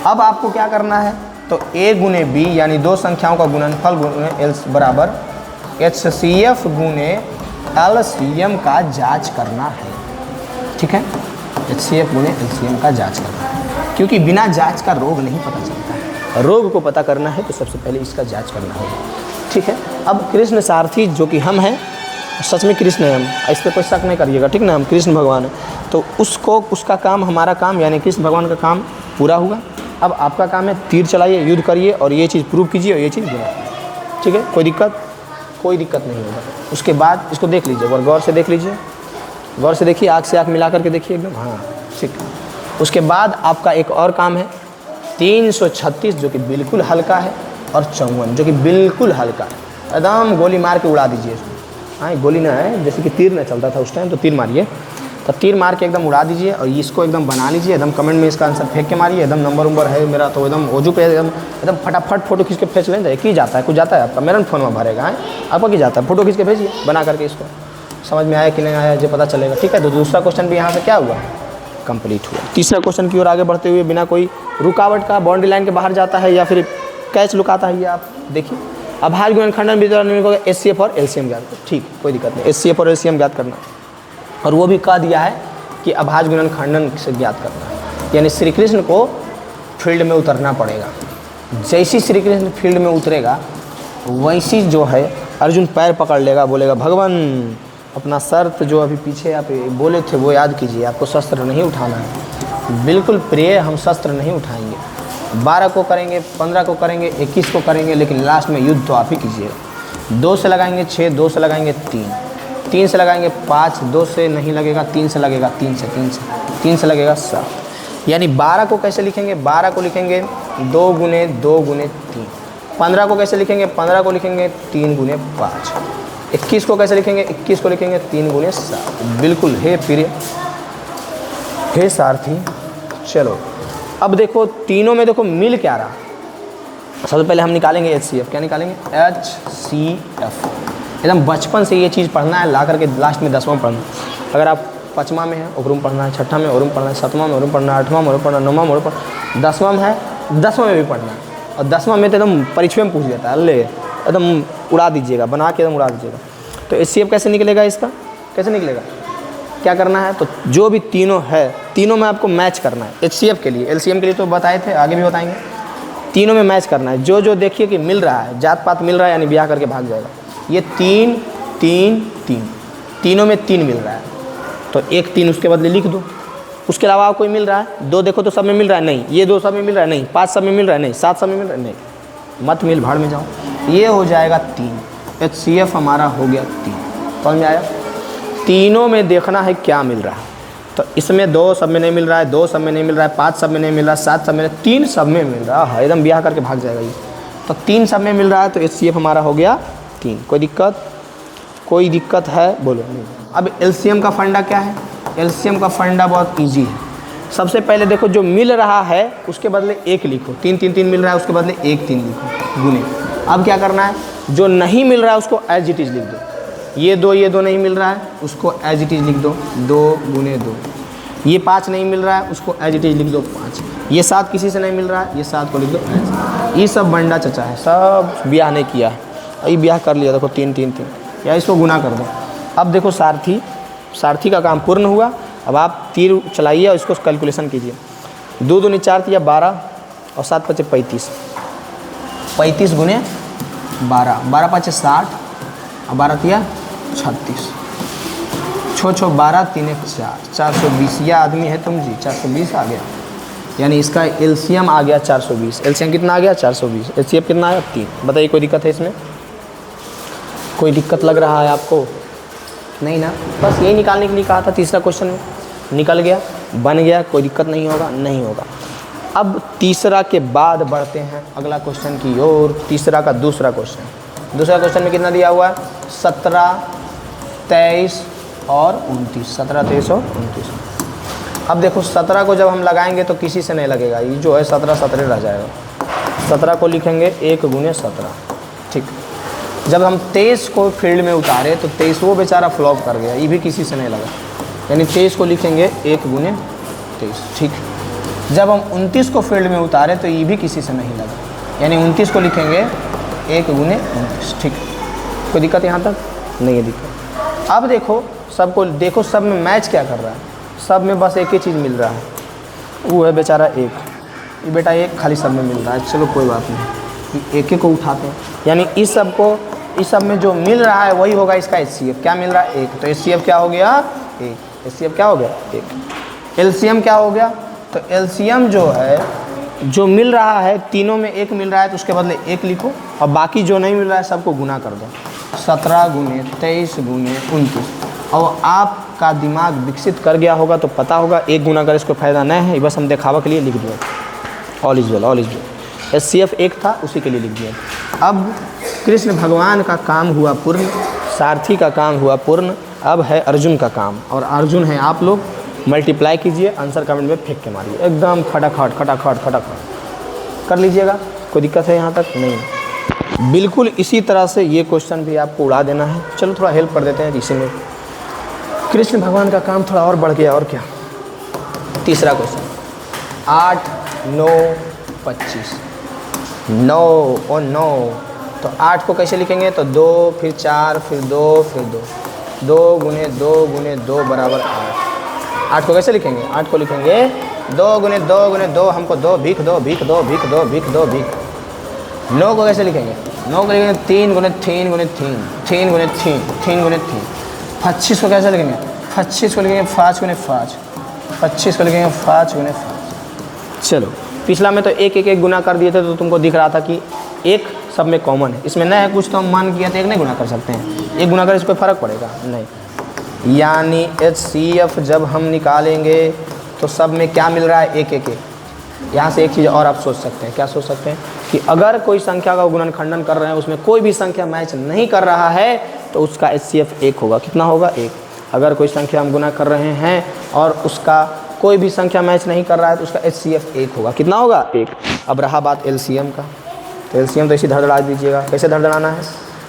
अब आपको क्या करना है? तो A गुने B यानी 2 संख्याओं का गुणनफल गुने L बराबर HCF गुने LCM का जांच करना है, ठीक है। HCF गुने LCM का जांच करना है, क्योंकि बिना जांच का रोग नहीं पता चलता है। रोग को पता करना है तो सबसे पहले इसका जांच करना होगा, ठीक है। अब कृष्ण सारथी जो कि हम हैं, सच में कृष्ण हैं हम, इस पर कोई शक नहीं करिएगा, ठीक ना, हम कृष्ण भगवान हैं। तो उसको उसका काम, हमारा काम यानी कृष्ण भगवान का काम पूरा हुआ। अब आपका काम है तीर चलाइए, युद्ध करिए और ये चीज़ प्रूव कीजिए और ये चीज़ बुरा, ठीक है। कोई दिक्कत नहीं होगा। उसके बाद इसको देख लीजिए, और गौर से देख लीजिए, गौर से देखिए, आँख से आँख मिला करके देखिए एकदम, हाँ ठीक। उसके बाद आपका एक और काम है, 336 जो कि बिल्कुल हल्का है, और 54 जो कि बिल्कुल हल्का है, एकदम गोली मार के उड़ा दीजिए इसमें। हाँ गोली ना है, जैसे कि तीर ना चलता था उस टाइम, तो तीर मारिए, तो तीर मार के एकदम उड़ा दीजिए और इसको एकदम बना लीजिए, एकदम कमेंट में इसका आंसर फेंक के मारिए, एकदम नंबर है मेरा, तो एकदम ओजू पे एकदम फटाफट फोटो खींच के भेज लें। की जाता है, कुछ जाता है आपका, मेरा फोन में भरेगा है आपका, की जाता है, फोटो खींच के भेजिए बना करके। इसको समझ में आया कि नहीं आया जो पता चलेगा, ठीक है। तो दूसरा क्वेश्चन भी यहाँ से क्या हुआ? कंप्लीट हुआ। तीसरा क्वेश्चन की ओर आगे बढ़ते हुए, बिना कोई रुकावट का बाउंड्री लाइन के बाहर जाता है या फिर कैच लुकाता है, ये आप देखिए। अभाज्य गुणनखंडन वितरण को HCF और LCM ज्ञात करो, ठीक, कोई दिक्कत नहीं, HCF और LCM ज्ञात करना। और वो भी कह दिया है कि अभाज्य गुणनखंडन से ज्ञात करना है, यानी श्री कृष्ण को फील्ड में उतरना पड़ेगा। जैसी श्री कृष्ण फील्ड में उतरेगा वैसी जो है अर्जुन पैर पकड़ लेगा, बोलेगा भगवान अपना शर्त जो अभी पीछे आप बोले थे वो याद कीजिए, आपको शस्त्र नहीं उठाना है, बिल्कुल प्रिय, हम शस्त्र नहीं उठाएंगे। 12 को करेंगे, 15 को करेंगे, 21 को करेंगे, लेकिन लास्ट में युद्ध तो आप ही कीजिएगा। 2 से लगाएंगे 6, 2 से लगाएंगे 3, 3 से लगाएंगे 5, 2 से नहीं लगेगा, 3 से लगेगा, 3 से लगेगा 7। यानी 12 को कैसे लिखेंगे? 12 को लिखेंगे 2 गुने 2 गुने 3। 15 को कैसे लिखेंगे? 15 को लिखेंगे 3 गुने 5। 21 को कैसे लिखेंगे? 21 को लिखेंगे 3 गुने 7। बिल्कुल हे प्रिय, हे सारथी। चलो अब देखो तीनों में देखो मिल क्या रहा। सबसे पहले हम निकालेंगे HCF। क्या निकालेंगे? HCF। एकदम बचपन से ये चीज़ पढ़ना है, ला करके लास्ट में 10वां पढ़ना। अगर आप 5वां में है ओकरूम पढ़ना है, 6ठा में ओकरूम पढ़ना है, 7वां में ओकरूम पढ़ना है, 8वां में ओकरूम पढ़ना है, 9वां में ओकरूम पढ़ना है, 10वां में है 10वां में भी पढ़ना है। और 10वां में तो एकदम परीक्षा में पूछ लेता है, अल्ले एकदम उड़ा दीजिएगा, बना के एकदम उड़ा दीजिएगा। तो HCF कैसे निकलेगा? इसका कैसे निकलेगा? क्या करना है? तो जो भी तीनों है, तीनों में आपको मैच करना है। HCF के लिए, LCM के लिए तो बताए थे, आगे भी बताएंगे। तीनों में मैच करना है, जो जो देखिए कि मिल रहा है, जात पात मिल रहा है, यानी ब्याह करके भाग जाएगा। ये 3 3 3, तीनों में 3 मिल रहा है, तो एक 3 उसके बदले लिख दो। उसके अलावा कोई मिल रहा है? 2 देखो तो सब में मिल रहा है, नहीं। ये 2 सब में मिल रहा है, नहीं। 5 सब में मिल रहा है, नहीं। 7 सब में मिल रहा है, नहीं। मत मिल, भाड़ में जाओ। ये हो जाएगा 3। HCF हमारा हो गया 3। समझ में आया? तीनों में देखना है क्या मिल रहा है। तो इसमें 2 सब में नहीं मिल रहा है, 2 सब में नहीं मिल रहा है, 5 सब में नहीं मिल रहा है, 7 सब में, 3 सब में मिल रहा है, एकदम ब्याह करके भाग जाएगा ये। तो 3 सब में मिल रहा है, तो HCF हमारा हो गया 3। कोई दिक्कत? कोई दिक्कत है? बोलो। अब LCM का फंडा क्या है? LCM का फंडा बहुत ईजी है। सबसे पहले देखो जो मिल रहा है उसके बदले 1 लिखो। 3 3 3 मिल रहा है, उसके बदले 1 3 लिखो, गुने। अब क्या करना है? जो नहीं मिल रहा है उसको एज इट इज लिख दो। ये दो नहीं मिल रहा है, उसको एज इट इज लिख दो, 2 गुने 2। ये 5 नहीं मिल रहा है, उसको एज इट इज लिख दो 5। ये 7 किसी से नहीं मिल रहा है, ये 7 को लिख दो ऐसे। ये सब बंडा चचा है, सब ब्याह नहीं किया है, ये ब्याह कर लिया, देखो 3 3 3, या इसको गुना कर दो। अब देखो सारथी का काम पूर्ण हुआ। अब आप तीर चलाइए और इसको कैलकुलेशन कीजिए। 2 दूनी 4 तिया 12 और 7 पचे 35, 35 गुने 12, 12 पचे 60 और 12 तिया 36, 6 6 12 3 1 4, 420। यह आदमी है तुम जी, 420 आ गया, यानी इसका एलसीएम आ गया 420। एलसीएम कितना आ गया? 420। एलसीएम कितना आया? 3। बताइए कोई दिक्कत है इसमें? कोई दिक्कत लग रहा है आपको? नहीं ना, बस यही निकालने के लिए कहा था। तीसरा क्वेश्चन में निकल गया, बन गया, कोई दिक्कत नहीं होगा, नहीं होगा। अब तीसरा के बाद बढ़ते हैं अगला क्वेश्चन की ओर। तीसरा का दूसरा क्वेश्चन में कितना दिया हुआ है? 17, 23 और 29। 17, 23 और 29। अब देखो 17 को जब हम लगाएंगे तो किसी से नहीं लगेगा, ये जो है 17 17 रह जाएगा। 17 को लिखेंगे 1 गुने 17, ठीक। जब हम 23 को फील्ड में उतारे तो 23 वो बेचारा फ्लॉप कर गया, ये भी किसी से नहीं लगा, यानी 23 को लिखेंगे 1 गुने 23, ठीक। जब हम 29 को फील्ड में उतारे तो ये भी किसी से नहीं लगा, यानी 29 को लिखेंगे 1 गुने 29, ठीक। कोई दिक्कत यहाँ तक? नहीं है दिक्कत। अब देखो सबको, देखो सब में मैच क्या कर रहा है, सब में बस एक ही चीज़ मिल रहा है, वो है बेचारा 1। ये बेटा 1 खाली सब में मिल रहा है, चलो कोई बात नहीं, एक को उठाते हैं, यानी इस सब में जो मिल रहा है वही होगा इसका HCF। क्या मिल रहा है? 1। तो HCF क्या हो गया? 1। HCF क्या हो गया? 1। LCM क्या हो गया? तो LCM जो है, जो मिल रहा है तीनों में 1 मिल रहा है तो उसके बदले 1 लिखो, और बाकी जो नहीं मिल रहा है सबको गुना कर दो। 17 गुने 23 गुने 29। और आपका दिमाग विकसित कर गया होगा तो पता होगा 1 गुना कर इसको फ़ायदा नहीं है, बस हम दिखावा के लिए लिख दिया। All is well, all is well. HCF 1 था, उसी के लिए लिख दिया। अब कृष्ण भगवान का काम हुआ पूर्ण, सारथी का काम हुआ पूर्ण। अब है अर्जुन का काम, और अर्जुन है आप लोग। मल्टीप्लाई कीजिए, आंसर कमेंट में फेंक के मारिए, एकदम खटाखट खटाखट खटाखट कर लीजिएगा। कोई दिक्कत है यहाँ तक? नहीं। बिल्कुल इसी तरह से ये क्वेश्चन भी आपको उड़ा देना है। चलो थोड़ा हेल्प कर देते हैं इसी में। कृष्ण भगवान का काम थोड़ा और बढ़ गया, और क्या। तीसरा क्वेश्चन, 8 9 25, 9 और 9, तो 8 को कैसे लिखेंगे? तो 2 फिर 4 फिर 2 फिर 2, 2 गुने 2 गुने 2 बराबर 8। 8 को कैसे लिखेंगे? 8 को लिखेंगे 2 गुने 2 गुने 2, हमको 2 भीख दो भीख दो भीख दो भीख दो भीख। 9 को कैसे लिखेंगे? 9 को लिखेंगे 3 गुने 3 गुने 3, 3 गुने 3, 3 गुने 3। 25 को कैसे लिखेंगे? 25 को लिखेंगे 5 गुने 5, 25 को लिखेंगे 5 गुने 5। चलो, पिछला में तो एक गुना कर दिए थे तो तुमको दिख रहा था कि 1 सब में कॉमन है, इसमें नहीं है कुछ तो हम मान किया तो 1 नहीं गुना कर सकते हैं। 1 गुना कर इस पर फ़र्क पड़ेगा नहीं, यानी HCF जब हम निकालेंगे तो सब में क्या मिल रहा है? 1 1 1। यहाँ से एक चीज़ और आप सोच सकते हैं, क्या सोच सकते हैं कि अगर कोई संख्या का गुणनखंडन कर रहे हैं, उसमें कोई भी संख्या मैच नहीं कर रहा है तो उसका HCF 1 होगा। कितना होगा? 1। अगर कोई संख्या हम गुना कर रहे हैं और उसका कोई भी संख्या मैच नहीं कर रहा है तो उसका HCF 1 होगा। कितना होगा? 1। अब रहा बात LCM का, तो LCM तो इसी धड़धड़ा दीजिएगा। कैसे धड़धड़ाना है?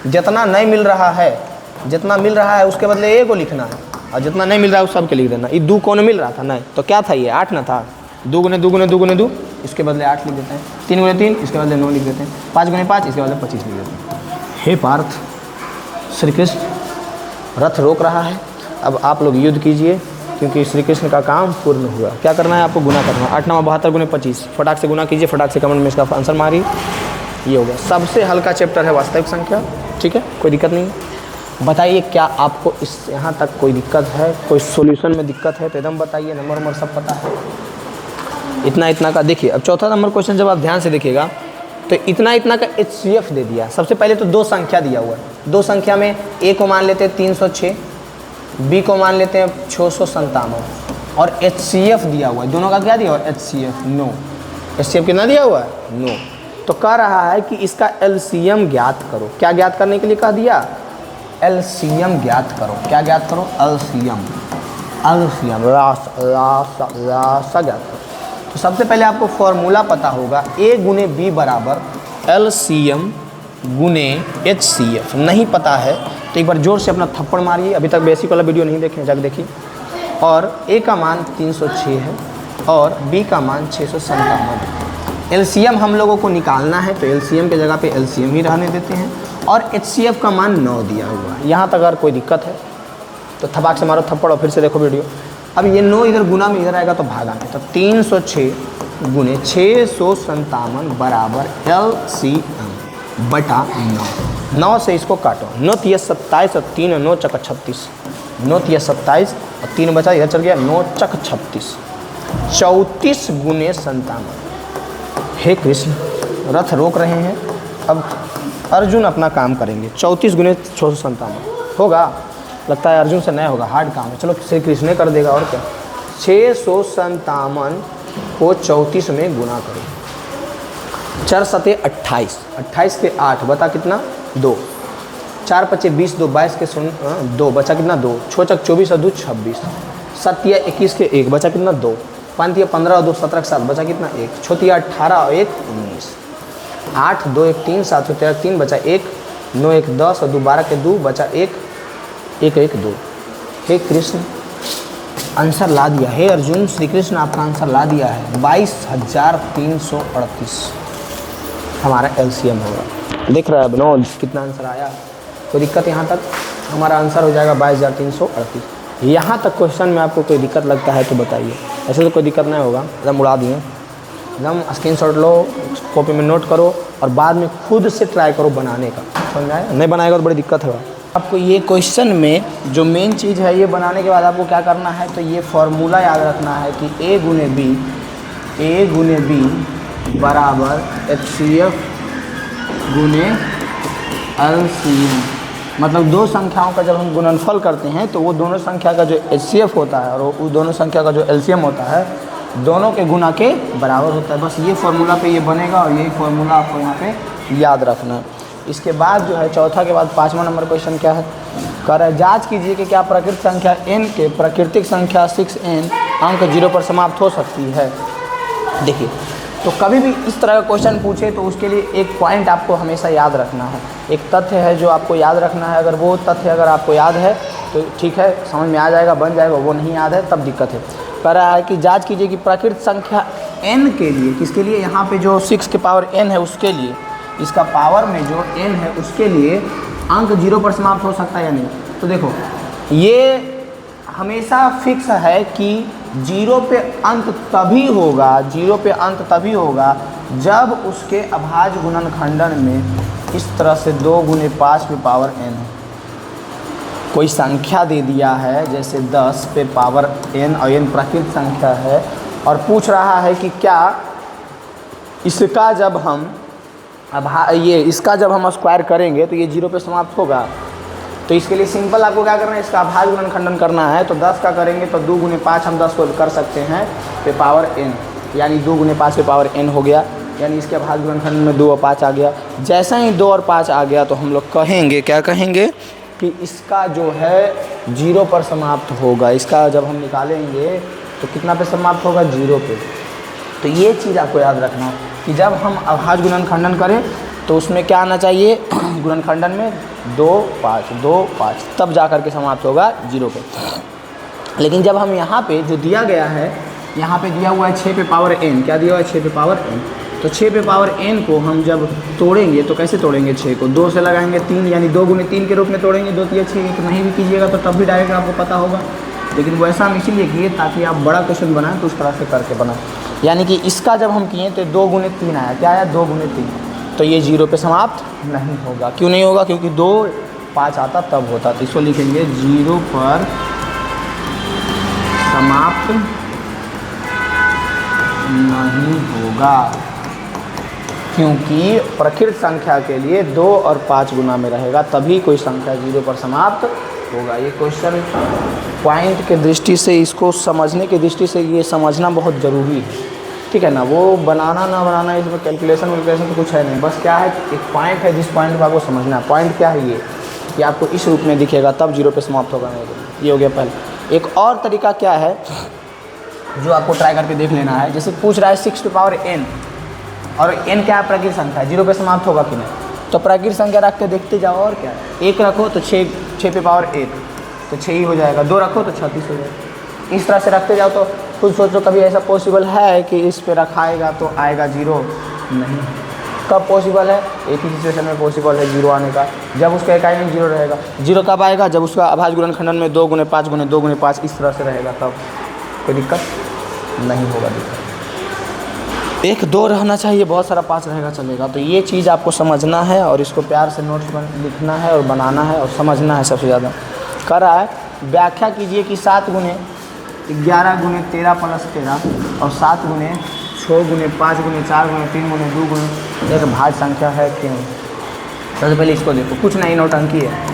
जितना नहीं मिल रहा है, जितना मिल रहा है उसके बदले 1 को लिखना है, और जितना नहीं मिल रहा है उस सब के लिख देना। ये 2 कौन मिल रहा था? नहीं, तो क्या था ये? 8 ना था। 2 गुने 2 गुने 2 गुने 2, इसके बदले 8 लिख देते हैं। 3 गुने 3, इसके बदले 9 लिख देते हैं। 5 गुने 5, इसके बदले 25 लिख देते हैं। हे पार्थ, श्री कृष्ण रथ रोक रहा है, अब आप लोग युद्ध कीजिए, क्योंकि श्री कृष्ण का काम पूर्ण हुआ। क्या करना है आपको? गुना करना है। 8 9 72 गुने 25, फटाक से गुना कीजिए, फटाक से कमेंट में इसका आंसर मारिए। ये हो गया। सबसे हल्का चैप्टर है वास्तविक संख्या, ठीक है, कोई दिक्कत नहीं है। बताइए क्या आपको इस यहाँ तक कोई दिक्कत है? कोई सॉल्यूशन में दिक्कत है तो एकदम बताइए, नंबर सब पता है। इतना का देखिए। अब चौथा नंबर क्वेश्चन जब आप ध्यान से देखिएगा तो इतना का HCF दे दिया। सबसे पहले तो 2 संख्या दिया हुआ है। 2 संख्या में A को मान लेते हैं 306, B को मान लेते हैं 657, और HCF दिया हुआ है। दोनों का क्या दिया हुआ है? HCF 9। HCF कितना दिया हुआ है? 9। तो कह रहा है कि इसका LCM ज्ञात करो। क्या ज्ञात करने के लिए कह दिया? LCM ज्ञात करो। क्या ज्ञात करो? LCM रास ज्ञात करो। तो सबसे पहले आपको फॉर्मूला पता होगा, A गुने B बराबर LCM गुने HCF। नहीं पता है तो एक बार जोर से अपना थप्पड़ मारिए, अभी तक बेसिक वाला वीडियो नहीं देखें जाकर देखिए। और ए का मान 306 है और बी का मान 657। एलसीएम हम लोगों को निकालना है, तो एलसीएम के जगह पे एलसीएम ही रहने देते हैं। और एचसीएफ का मान 9 दिया हुआ है। यहाँ तक अगर कोई दिक्कत है तो थपाक से मारो थप्पड़ और फिर से देखो वीडियो। अब ये 9 इधर गुना में इधर आएगा तो भागा में, तो 306 गुने 657 बराबर एलसीएम बटा 9। 9 से इसको काटो, 9 तिया 27 और 3 9 चक 36, 9 तिया 27 और 3 बचा इधर चल गया, 9 चक 36, 34 गुने 57। हे कृष्ण, रथ रोक रहे हैं, अब अर्जुन अपना काम करेंगे। 34 गुने 657 होगा, लगता है अर्जुन से नहीं होगा, हार्ड काम है। चलो श्री कृष्ण ने कर देगा और क्या। 657 को 34 में गुना करो, 4 सते 28, 28 के 8 बता कितना 2, 4 पचे 20, 2 22 के 2 बचा कितना 2, 6 चक 24 और 2 26, 7 तिया 21 के 1 बचा कितना 2, 5 तिया 15 और 2 17 के 7 बचा कितना 1, 6 तिया 18 और 1 19, 8 2 1 3 7 13 3 बचा 1, 9 1 10 और 2 12 के 2 बचा 1 1 1 2। हे कृष्ण, आंसर ला दिया। हे अर्जुन, श्री कृष्ण आपका आंसर ला दिया है, 22,338 हमारा एलसीएम होगा। दिख रहा है विनोद कितना आंसर आया? कोई दिक्कत यहाँ तक? हमारा आंसर हो जाएगा 22,338। यहाँ तक क्वेश्चन में आपको कोई दिक्कत लगता है तो बताइए, ऐसे तो कोई दिक्कत नहीं होगा। एकदम उड़ा दिए, एकदम स्क्रीनशॉट लो, कॉपी में नोट करो और बाद में खुद से ट्राई करो बनाने का, समझ आया? नहीं बनाएगा तो बड़ी दिक्कत होगा आपको। ये क्वेश्चन में जो मेन चीज़ है, ये बनाने के बाद आपको क्या करना है, तो ये फॉर्मूला याद रखना है कि ए गुने बी बराबर HCF गुने LCM। मतलब दो संख्याओं का जब हम गुणनफल करते हैं तो वो दोनों संख्या का जो HCF होता है और वो दोनों संख्या का जो LCM होता है, दोनों के गुना के बराबर होता है। बस ये फॉर्मूला पे ये बनेगा और यही फॉर्मूला आपको यहाँ पे याद रखना है। इसके बाद जो है चौथा के बाद 5वां नंबर क्वेश्चन क्या है, कह रहा है जांच कीजिए कि क्या प्राकृतिक संख्या n के प्राकृतिक संख्या 6n अंक 0 पर समाप्त हो सकती है। देखिए, तो कभी भी इस तरह का क्वेश्चन पूछे तो उसके लिए एक पॉइंट आपको हमेशा याद रखना है, एक तथ्य है जो आपको याद रखना है। अगर वो तथ्य अगर आपको याद है तो ठीक है, समझ में आ जाएगा, बन जाएगा। वो नहीं याद है तब दिक्कत है। कह रहा है कि जांच कीजिए कि प्राकृतिक संख्या n के लिए, किसके लिए, यहाँ पे जो 6 के पावर n है उसके लिए, इसका पावर में जो n है उसके लिए अंक 0 पर समाप्त हो सकता है या नहीं। तो देखो, ये हमेशा फिक्स है कि 0 पे अंत तभी होगा, 0 पे अंत तभी होगा जब उसके अभाज्य गुणनखंडन में इस तरह से 2 गुने 5 पे पावर n है। कोई संख्या दे दिया है जैसे 10 पे पावर n और n प्राकृतिक संख्या है और पूछ रहा है कि क्या इसका जब हम इसका जब हम स्क्वायर करेंगे तो ये 0 पे समाप्त होगा। तो इसके लिए सिंपल आपको क्या करना है, इसका अभाज्य गुणनखंडन करना है। तो 10 का करेंगे तो 2 गुने 5 हम 10 को कर सकते हैं पे पावर n, यानी 2 गुने 5 पे पावर n हो गया, यानी इसके अभाज्य गुणनखंडन में 2 और 5 आ गया। जैसा ही 2 और 5 आ गया तो हम लोग कहेंगे, क्या कहेंगे, कि इसका जो है 0 पर समाप्त होगा। इसका जब हम निकालेंगे तो कितना पे समाप्त होगा, 0 पे। तो ये चीज़ आपको याद रखना है कि जब हम अभाज्य गुणनखंडन करें तो उसमें क्या आना चाहिए, गुणनखंडन में 2 5 2 5, तब जा कर के समाप्त होगा 0 पे। लेकिन जब हम यहाँ पे जो दिया गया है, यहाँ पे दिया हुआ है 6 पे पावर n, क्या दिया हुआ है 6 पे पावर n, तो 6 पे पावर n को हम जब तोड़ेंगे तो कैसे तोड़ेंगे, 6 को 2 से लगाएंगे 3, यानी 2 गुने 3 के रूप में तोड़ेंगे। 2 तिया 6, तो नहीं भी कीजिएगा तो तब भी डायरेक्ट आपको पता होगा। लेकिन वैसा हम इसीलिए किए ताकि आप बड़ा क्वेश्चन बनाएं तो उस तरह से करके बनाएं। यानी कि इसका जब हम किए तो 2 गुने 3 आया, क्या आया, 2 गुने 3, तो ये 0 पे समाप्त नहीं होगा। क्यों नहीं होगा, क्योंकि 2 5 आता तब होता। तो इसको लिखेंगे 0 पर समाप्त नहीं होगा, क्योंकि प्राकृतिक संख्या के लिए 2 और 5 गुना में रहेगा, तभी कोई संख्या 0 पर समाप्त होगा। ये क्वेश्चन पॉइंट के दृष्टि से, इसको समझने की दृष्टि से ये समझना बहुत ज़रूरी है, ठीक है ना। वो बनाना ना बनाना इसमें कैलकुलेशन तो कुछ है नहीं, बस क्या है, एक पॉइंट है जिस पॉइंट को आपको समझना है। पॉइंट क्या है, ये कि आपको इस रूप में दिखेगा तब 0 पे समाप्त होगा। ये हो गया पहले। एक और तरीका क्या है जो आपको ट्राई करके देख लेना है, जैसे पूछ रहा है 6 पे पावर n और n क्या है, प्राकृतिक संख्या है, 0 पे समाप्त होगा कि नहीं। तो प्राकृतिक संख्या रख के देखते जाओ और क्या, 1 रखो तो 6 पे पावर 1 तो 6 ही हो जाएगा, 2 रखो तो 36 हो जाएगा। इस तरह से रखते जाओ। तो खुद सोचो कभी ऐसा पॉसिबल है कि इस पे रखाएगा तो आएगा 0? नहीं। कब पॉसिबल है? एक ही सिचुएशन में पॉसिबल है 0 आने का, जब उसका इकाई में 0 रहेगा। 0 कब आएगा? जब उसका अभाज्य गुणनखंडन में 2 × 5 × 2 × 5 इस तरह से रहेगा, तब कोई दिक्कत नहीं होगा। दिक्कत 1 2 रहना चाहिए, बहुत सारा 5 रहेगा चलेगा। तो ये चीज़ आपको समझना है और इसको प्यार से नोट्स लिखना है और बनाना है और समझना है। सबसे ज़्यादा कर रहा है, व्याख्या कीजिए कि 7 × 11 × 13 + 13 और 7 × 6 × 5 × 4 × 3 × 2 × एक भाज्य संख्या है क्यों? सबसे पहले इसको देखो, कुछ नहीं, नौटंकी है।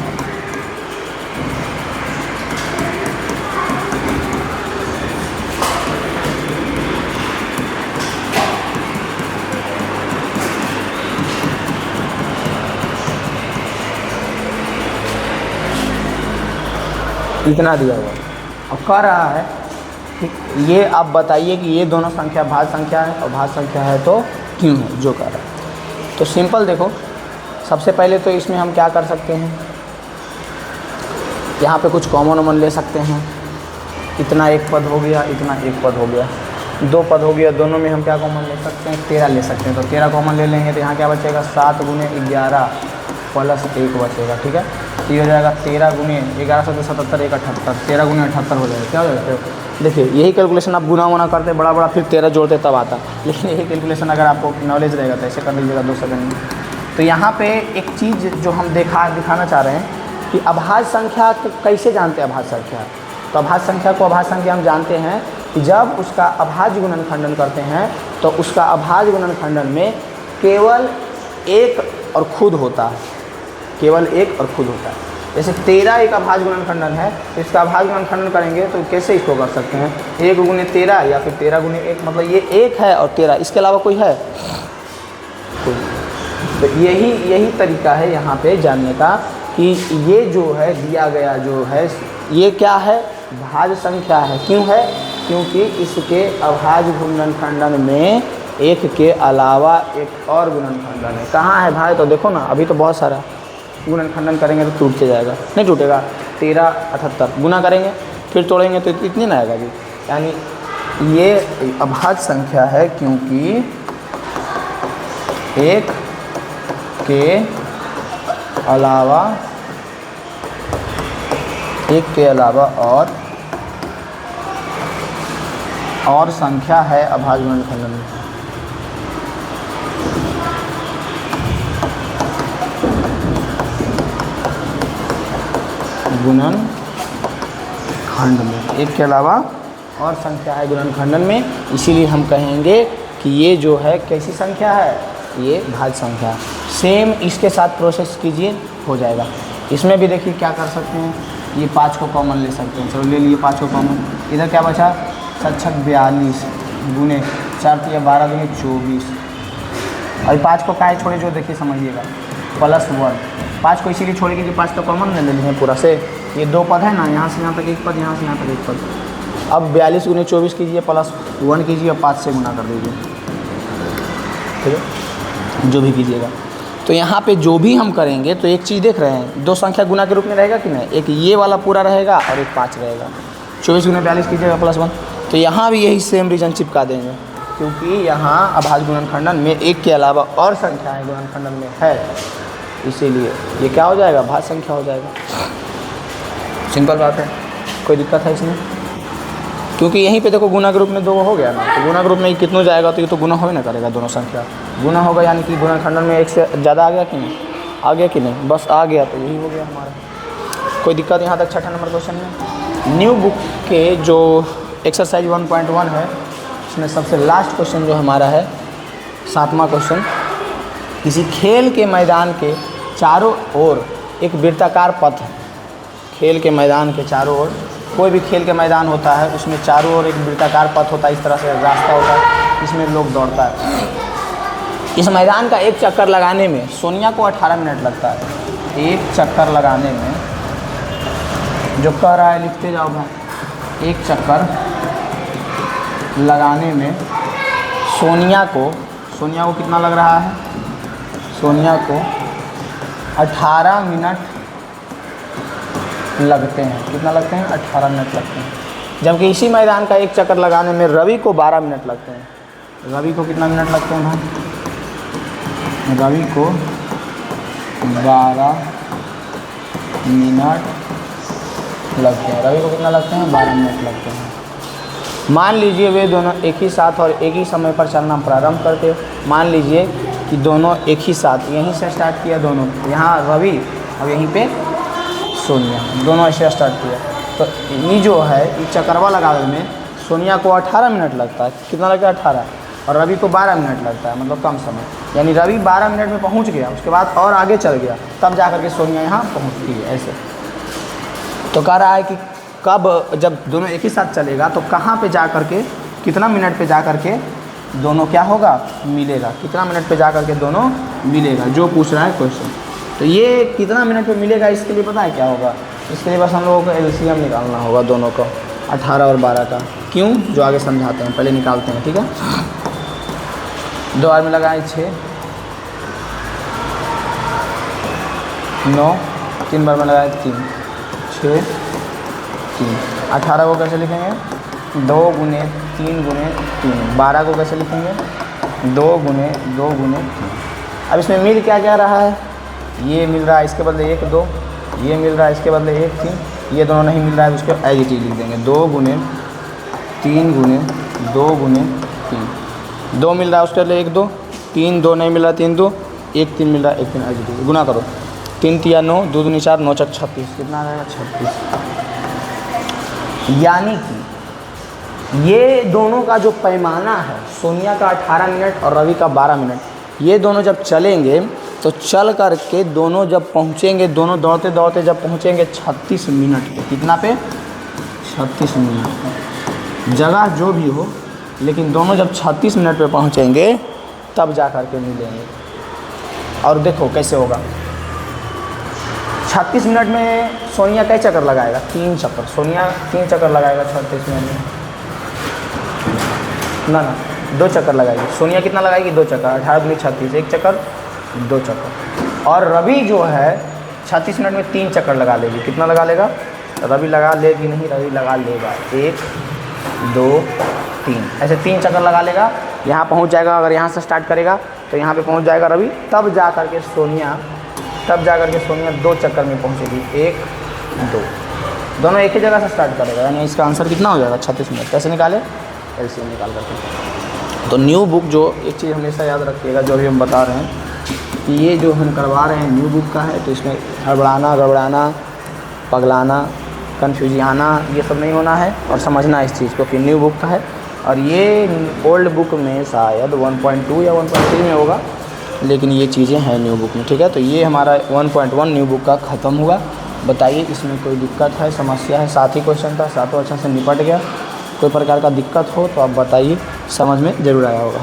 इतना दिया हुआ अब कह रहा है कि ये आप बताइए कि ये दोनों संख्या भाज्य संख्या है और भाज्य संख्या है तो क्यों है, जो कह रहा है। तो सिंपल देखो, सबसे पहले तो इसमें हम क्या कर सकते हैं, यहाँ पे कुछ कॉमन ले सकते हैं। इतना एक पद हो गया, इतना एक पद हो गया, 2 पद हो गया, दोनों में हम क्या कॉमन ले सकते हैं? 13 ले सकते हैं। तो 13 कॉमन ले लेंगे तो यहाँ क्या बचेगा? 7 × 11 + 1 बचेगा। ठीक है, तो ये हो जाएगा 13 × 11 × 77 1 78, 13 × 78 हो जाएगा। क्या हो जाएगा? देखिए यही कैलकुलेशन आप गुना वुना करते बड़ा फिर 13 जोड़ते तब आता, लेकिन यही कैलकुलेशन अगर आपको नॉलेज रहेगा तो ऐसे कर लीजिएगा 2 सेकंड में। तो यहाँ पे एक चीज़ जो हम दिखाना चाह रहे हैं कि अभाज्य संख्या कैसे जानते हैं अभाज्य संख्या। तो अभाज्य संख्या को अभाज्य संख्या हम जानते हैं कि जब उसका अभाज्य गुणनखंडन करते हैं तो उसका अभाज्य गुणनखंडन में केवल 1 और खुद होता है, केवल 1 और खुद होता है। जैसे 13 एक अभाज्य गुणनखंडन है, तो इसका अभाज्य गुणनखंडन करेंगे तो कैसे इसको कर सकते हैं? 1 × 13 या फिर 13 × 1, मतलब ये 1 है और 13, इसके अलावा कोई है? तो यही तरीका है यहाँ पे जानने का कि ये जो है दिया गया जो है ये क्या है? भाज्य संख्या है। क्यों है? क्योंकि इसके अभाज्य गुणनखंडन में 1 के अलावा एक और गुणनखंडन है। कहाँ है भाई? तो देखो ना, अभी तो बहुत सारा गुणनखंडन करेंगे तो टूट के जाएगा, नहीं टूटेगा। 13 78 गुना करेंगे फिर तोड़ेंगे तो इतनी ना आएगा जी। यानी ये अभाज्य संख्या है क्योंकि 1 के अलावा और संख्या है अभाज्य गुणनखंडन में। गुणनखंड में 1 के अलावा और संख्या है गुणनखंडन में, इसीलिए हम कहेंगे कि ये जो है कैसी संख्या है? ये भाज्य संख्या है। सेम इसके साथ प्रोसेस कीजिए, हो जाएगा। इसमें भी देखिए क्या कर सकते हैं, ये 5 को कॉमन ले सकते हैं। चलो ले लिए 5 को कॉमन, इधर क्या बचा? 7 × 42 गुने 4 × 12 × 24 और 5 को काहे छोड़े जो देखिए समझिएगा, +1। 5 को इसीलिए छोड़े कि 5 तो कॉमन ले लेंगे पूरा से, ये 2 पद है ना, यहाँ से यहाँ तक एक पद, यहाँ से यहाँ तक एक पद। अब 42 × 24 कीजिए, +1 कीजिए और 5 से गुना कर दीजिए, ठीक है, जो भी कीजिएगा। तो यहाँ पे जो भी हम करेंगे तो एक चीज़ देख रहे हैं, 2 संख्या गुना के रूप में रहेगा कि नहीं? एक ये वाला पूरा रहेगा और एक 5 रहेगा। 24 × 42 कीजिएगा +1, तो यहाँ भी यही सेम रीजन चिपका देंगे क्योंकि यहाँ अभाज्य गुणनखंडन में 1 के अलावा और संख्याएँ गुणनखंडन में है, इसीलिए ये क्या हो जाएगा? भाज्य संख्या हो जाएगा। सिंपल बात है, कोई दिक्कत है इसमें? क्योंकि यहीं पे देखो गुना के रूप में 2 हो गया ना, तो गुना के रूप में कितना जाएगा तो ये तो गुना हो ही ना करेगा, दोनों संख्या गुना होगा, यानी कि गुणनखंडन में 1 से ज़्यादा आ गया कि नहीं? आ गया कि नहीं? बस आ गया तो यही हो गया हमारा। कोई दिक्कत यहाँ तक? 6 नंबर क्वेश्चन में न्यू बुक के जो एक्सरसाइज 1.1 है, इसमें सबसे लास्ट क्वेश्चन जो हमारा है 7वां क्वेश्चन, किसी खेल के मैदान के चारों ओर एक वृत्ताकार पथ है। खेल के मैदान के चारों ओर, कोई भी खेल के मैदान होता है उसमें चारों ओर एक वृत्ताकार पथ होता है, इस तरह से रास्ता होता है, इसमें लोग दौड़ता है। इस मैदान का एक चक्कर लगाने में सोनिया को 18 मिनट लगता है। एक चक्कर लगाने में, जो कह रहा है लिखते जाओ भाई, एक चक्कर लगाने में सोनिया को कितना लग रहा है? सोनिया को 18 मिनट लगते हैं। कितना लगते हैं? 18 मिनट लगते हैं। जबकि इसी मैदान का एक चक्कर लगाने में रवि को 12 मिनट लगते हैं। रवि को कितना मिनट लगते हैं भाई? रवि को 12 मिनट लगते हैं। रवि को कितना लगते हैं? 12 मिनट लगते हैं। मान लीजिए वे दोनों एक ही साथ और एक ही समय पर चलना प्रारंभ करते हो। मान लीजिए कि दोनों एक ही साथ यहीं से स्टार्ट किया, दोनों यहाँ रवि और यहीं पे सोनिया, दोनों ऐसे स्टार्ट किया। तो ये जो है ये चक्करवा लगाने में सोनिया को 18 मिनट लगता है। कितना लगता है? 18। और रवि को 12 मिनट लगता है, मतलब कम समय। यानी रवि 12 मिनट में पहुंच गया, उसके बाद और आगे चल गया, तब जा कर के सोनिया यहाँ पहुंचती है। ऐसे तो कह रहा है कि कब, जब दोनों एक ही साथ चलेगा तो कहाँ पे जा कर के, कितना मिनट पे जा कर के दोनों क्या होगा? मिलेगा। कितना मिनट पे जा कर के दोनों मिलेगा, जो पूछ रहा है क्वेश्चन। तो ये कितना मिनट पे मिलेगा, इसके लिए पता है क्या होगा? इसके लिए बस हम लोगों को एलसीएम निकालना होगा दोनों को, 18 और 12 का। क्यों? जो आगे समझाते हैं, पहले निकालते हैं, ठीक है। 2 बार में लगाए 6, 9, 3 बार में लगाए 3, 6, 3। 18 को कैसे लिखेंगे? 2 गुने 3 गुने 3। 12 को कैसे लिखेंगे? 2 गुने 2 गुने 3। अब इसमें मिल क्या क्या रहा है? ये मिल रहा है, इसके बदले 1 2, ये मिल रहा है, इसके बदले 1 3, ये दोनों नहीं मिल रहा है, उसको एज इट इज लिख देंगे। 2 गुने 3 गुने 2 गुने 3। 2 मिल रहा है, उसके बदले 1 2, 3 2 नहीं मिल रहा, 3 2, 1 3 मिल रहा है, 1 3 एज इट इज। गुना करो, 3 3 9, 2 दूनी 4, 9 4 36। कितना आ जाएगा? 36। यानी कि ये दोनों का जो पैमाना है, सोनिया का 18 मिनट और रवि का 12 मिनट, ये दोनों जब चलेंगे तो चल कर के दोनों जब पहुँचेंगे, दोनों दौड़ते दौड़ते जब पहुँचेंगे 36 मिनट पे। कितना पे? 36 मिनट पे। जगह जो भी हो, लेकिन दोनों जब 36 मिनट पे पहुँचेंगे तब जा कर के मिलेंगे। और देखो कैसे होगा। 36 मिनट में सोनिया कई चक्कर लगाएगा? 3 चक्कर। सोनिया 3 चक्कर लगाएगा 36 मिनट में। ना 2 चक्कर लगाएगी। सोनिया कितना लगाएगी? 2 चक्कर। 18 दूनी 36, 1 चक्कर 2 चक्कर। और रवि जो है 36 मिनट में 3 चक्कर लगा लेगी। कितना लगा लेगा? रवि लगा लेगी नहीं, रवि लगा लेगा 1 2 3, ऐसे 3 चक्कर लगा लेगा। यहाँ पहुँच जाएगा। अगर यहाँ से स्टार्ट करेगा तो यहाँ पे पहुँच जाएगा रवि, तब जा कर के सोनिया 2 चक्कर में पहुँचेगी। 1 2, दोनों एक ही जगह से स्टार्ट करेगा। यानी इसका आंसर कितना हो जाएगा? 36 मिनट। कैसे निकाले? एलसीएम निकाल करके। तो न्यू बुक, जो एक चीज़ हमेशा याद रखिएगा, जो भी हम बता रहे हैं कि ये जो हम करवा रहे हैं न्यू बुक का है, तो इसमें हड़बड़ाना, गड़बड़ाना, पगलाना, कन्फ्यूजियाना, ये सब नहीं होना है। और समझना इस चीज़ को कि न्यू बुक का है। और ये ओल्ड बुक में शायद 1.2 या 1.3 में होगा, लेकिन ये चीज़ें हैं न्यू बुक में, ठीक है। तो ये हमारा 1.1 न्यू बुक का ख़त्म हुआ। बताइए इसमें कोई दिक्कत है, समस्या है? 7 ही क्वेश्चन था, 7 अच्छा से निपट गया। कोई प्रकार का दिक्कत हो तो आप बताइए, समझ में ज़रूर आया होगा।